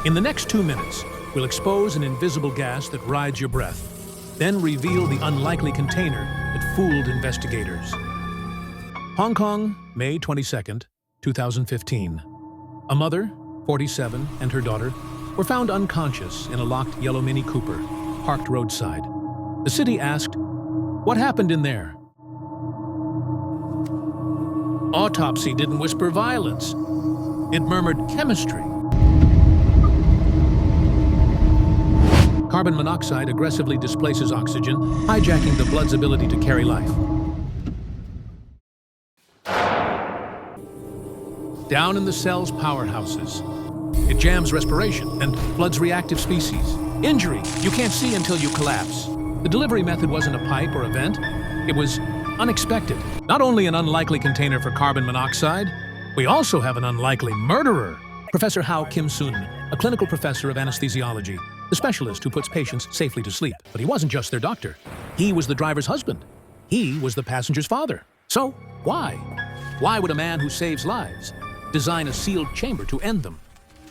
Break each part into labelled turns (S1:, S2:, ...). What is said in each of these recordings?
S1: In the next 2 minutes, we'll expose an invisible gas that rides your breath, then reveal the unlikely container that fooled investigators. Hong Kong, May 22nd, 2015. A mother, 47, and her daughter were found unconscious in a locked yellow Mini Cooper, parked roadside. The city asked, "What happened in there?" Autopsy didn't whisper violence. It murmured chemistry. Carbon monoxide aggressively displaces oxygen, hijacking the blood's ability to carry life. Down in the cell's powerhouses. It jams respiration and floods reactive species. Injury you can't see until you collapse. The delivery method wasn't a pipe or a vent. It was unexpected. Not only an unlikely container for carbon monoxide, we also have an unlikely murderer. Professor Khaw Kim-sun, a clinical professor of anesthesiology, the specialist who puts patients safely to sleep. But he wasn't just their doctor. He was the driver's husband. He was the passenger's father. So, why? Why would a man who saves lives design a sealed chamber to end them?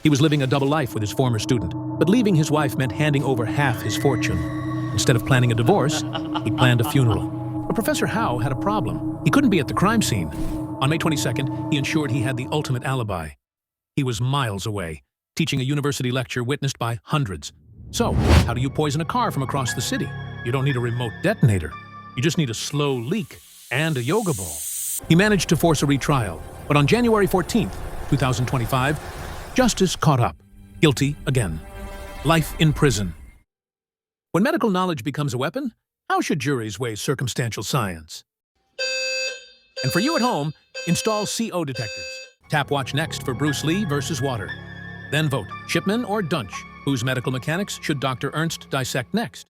S1: He was living a double life with his former student, but leaving his wife meant handing over half his fortune. Instead of planning a divorce, he planned a funeral. But Professor Khaw had a problem. He couldn't be at the crime scene. On May 22nd, he ensured he had the ultimate alibi. He was miles away, teaching a university lecture witnessed by hundreds. So, how do you poison a car from across the city? You don't need a remote detonator. You just need a slow leak and a yoga ball. He managed to force a retrial, but on January 14th, 2025, justice caught up. Guilty again. Life in prison. When medical knowledge becomes a weapon, how should juries weigh circumstantial science? And for you at home, install CO detectors. Tap watch next for Bruce Lee versus Water. Then vote Shipman or Dunch. Whose medical mechanics should Dr. Ernst dissect next?